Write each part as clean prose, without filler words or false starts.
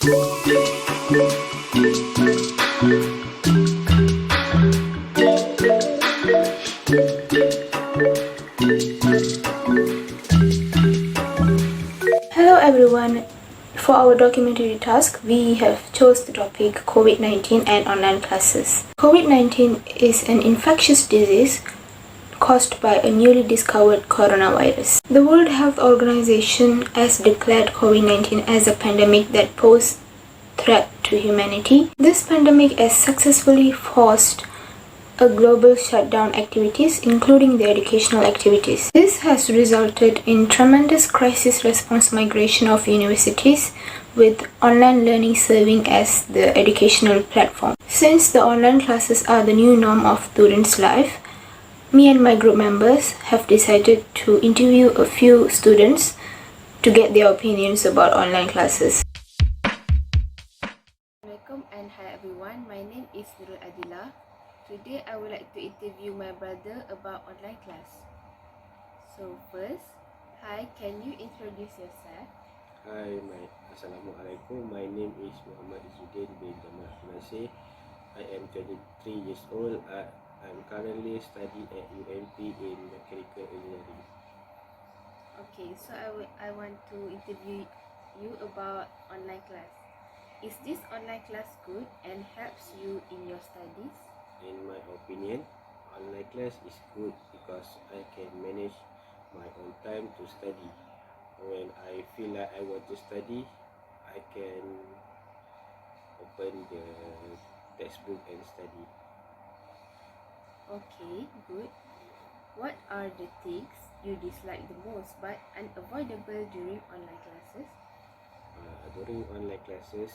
Hello everyone. For our documentary task, we have chose the topic COVID-19 and online classes. COVID-19 is an infectious disease caused by a newly discovered coronavirus. The World Health Organization has declared COVID-19 as a pandemic that poses threat to humanity. This pandemic has successfully forced a global shutdown activities, including the educational activities. This has resulted in tremendous crisis response migration of universities, with online learning serving as the educational platform. Since the online classes are the new norm of students' life, me and my group members have decided to interview a few students to get their opinions about online classes. Assalamualaikum and hi everyone, my name is NURUL ADILAH. Today I would like to interview my brother about online class. So first, hi, can you introduce yourself? Hi, Assalamualaikum. My name is Muhammad Izzuddin bin Jamal. I am 23 years old. I'm currently studying at UMP in mechanical engineering. Okay, so I want to interview you about online class. Is this online class good and helps you in your studies? In my opinion, online class is good because I can manage my own time to study. When I feel like I want to study, I can open the textbook and study. Okay, good. What are the things you dislike the most but unavoidable during online classes? During online classes,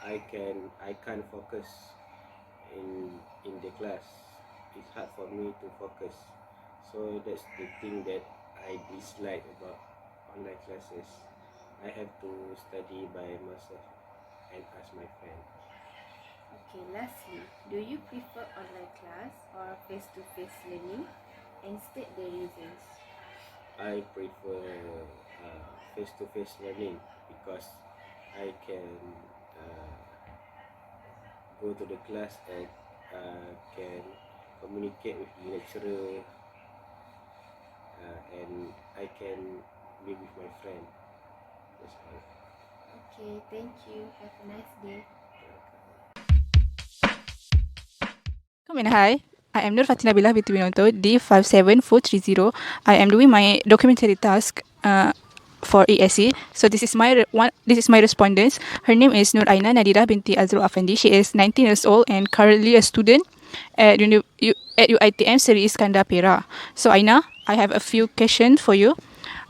I can't focus in the class. It's hard for me to focus, so that's the thing that I dislike about online classes. I have to study by myself and ask my friend. Okay, lastly, do you prefer online class or face-to-face learning, and state the reasons? I prefer face-to-face learning because I can go to the class and can communicate with the lecturer, and I can be with my friend. That's all. Okay, thank you. Have a nice day. And hi, I am FATIN binti WINOTO D57430. I am doing my documentary task for ESE. So this is my respondent. Her name is Nadira binti Azrul Afandi. She is 19 years old and currently a student at UiTM Seri Iskandar Perak. So Aina, I have a few questions for you.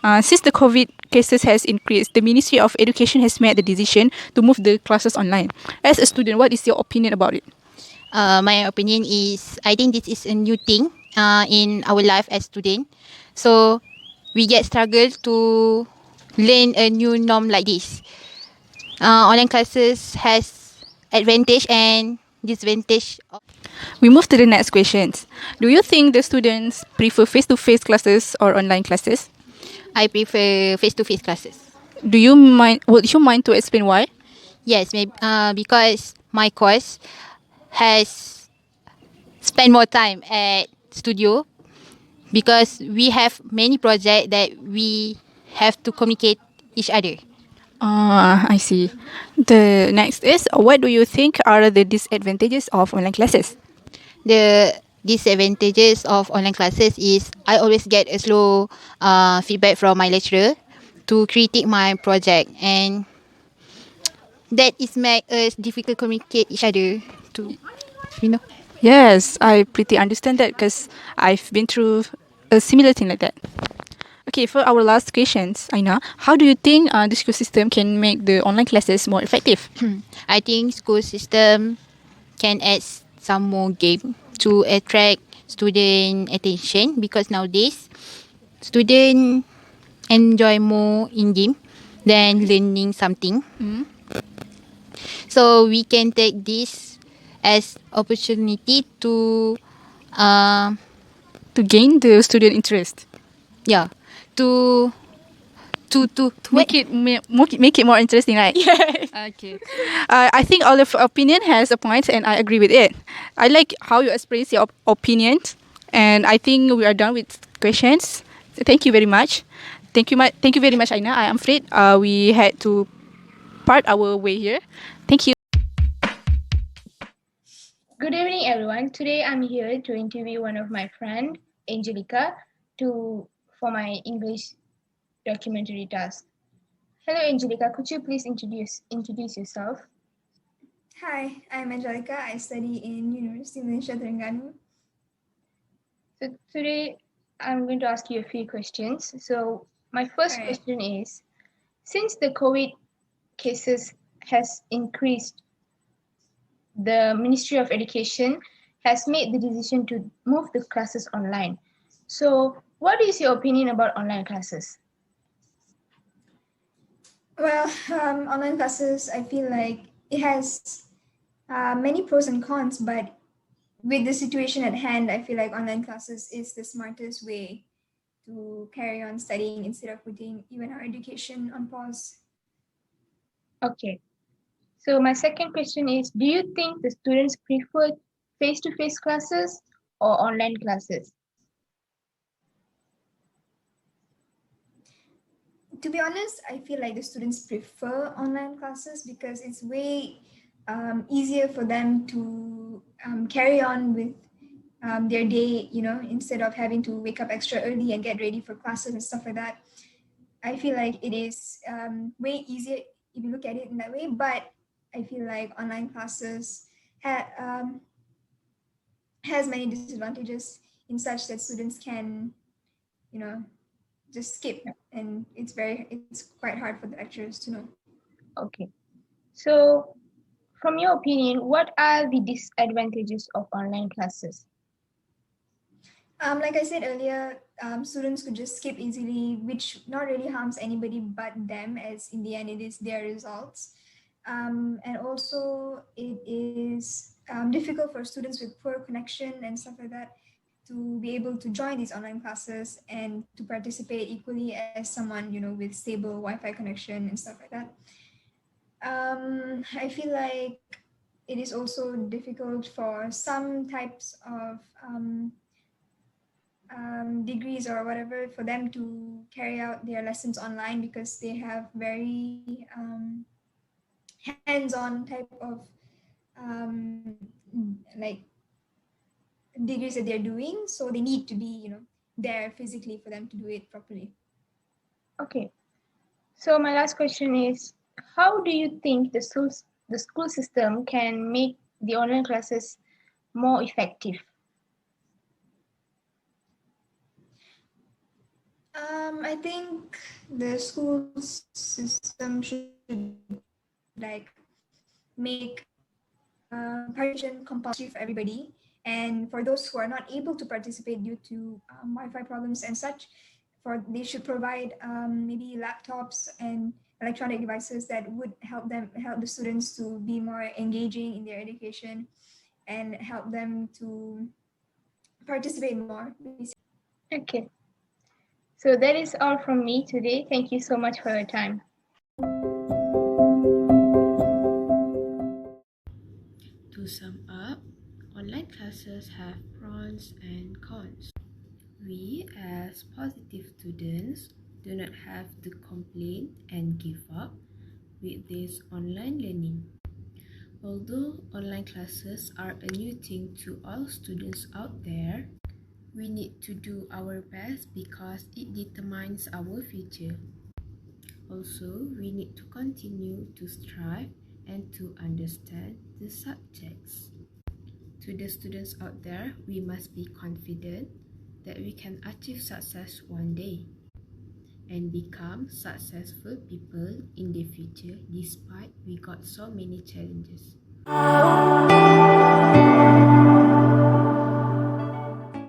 Since the COVID cases has increased, the Ministry of Education has made the decision to move the classes online. As a student, what is your opinion about it? My opinion is, I think this is a new thing in our life as student. So we get struggle to learn a new norm like this. Online classes has advantage and disadvantage. We move to the next questions. Do you think the students prefer face-to-face classes or online classes? I prefer face-to-face classes. Would you mind to explain why? Yes, maybe, because my course has spent more time at studio, because we have many projects that we have to communicate each other. I see. The next is, what do you think are the disadvantages of online classes? The disadvantages of online classes is I always get a slow feedback from my lecturer to critique my project, and that is make us difficult communicate each other to, you know. Yes, I pretty understand that because I've been through a similar thing like that. Okay, for our last questions, Aina, how do you think the school system can make the online classes more effective? I think school system can add some more game to attract student attention, because nowadays student enjoy more in game than learning something. So we can take this as opportunity to To gain the student interest. to to Make it more interesting, right? Yes. Okay. I think all of opinion has a point, and I agree with it. I like how you express your opinion, and I think we are done with questions. Thank you very much. Thank you very much, Aina. I am afraid we had to part our way here. Thank you. Good evening, everyone. Today I'm here to interview one of my friend, Angelica, for my English documentary task. Hello, Angelica. Could you please introduce yourself? Hi, I'm Angelica. I study in University Malaysia Terengganu. So today I'm going to ask you a few questions. So my first Alright. question is, since the COVID cases has increased, the Ministry of Education has made the decision to move the classes online. So what is your opinion about online classes? Well, online classes, I feel like it has many pros and cons, but with the situation at hand, I feel like online classes is the smartest way to carry on studying instead of putting even our education on pause. Okay. So my second question is, do you think the students prefer face-to-face classes or online classes? To be honest, I feel like the students prefer online classes because it's way easier for them to carry on with their day, instead of having to wake up extra early and get ready for classes and stuff like that. I feel like it is way easier if you look at it in that way, but I feel like online classes has many disadvantages in such that students can, you know, just skip, and it's quite hard for the lecturers to know. Okay. So from your opinion, what are the disadvantages of online classes? Like I said earlier, students could just skip easily, which not really harms anybody but them, as in the end it is their results. And also it is difficult for students with poor connection and stuff like that to be able to join these online classes and to participate equally as someone, with stable Wi-Fi connection and stuff like that. I feel like it is also difficult for some types of degrees or whatever for them to carry out their lessons online because they have very hands-on type of like degrees that they're doing, so they need to be there physically for them to do it properly. Okay. So my last question is, how do you think the school system can make the online classes more effective? I think the school system should like make participation compulsory for everybody. And for those who are not able to participate due to Wi-Fi problems and such, they should provide maybe laptops and electronic devices that would help the students to be more engaging in their education and help them to participate more. Okay. So that is all from me today. Thank you so much for your time. To sum up, online classes have pros and cons. We, as positive students, do not have to complain and give up with this online learning. Although online classes are a new thing to all students out there, we need to do our best because it determines our future. Also, we need to continue to strive and to understand the subjects. To the students out there, we must be confident that we can achieve success one day and become successful people in the future despite we got so many challenges.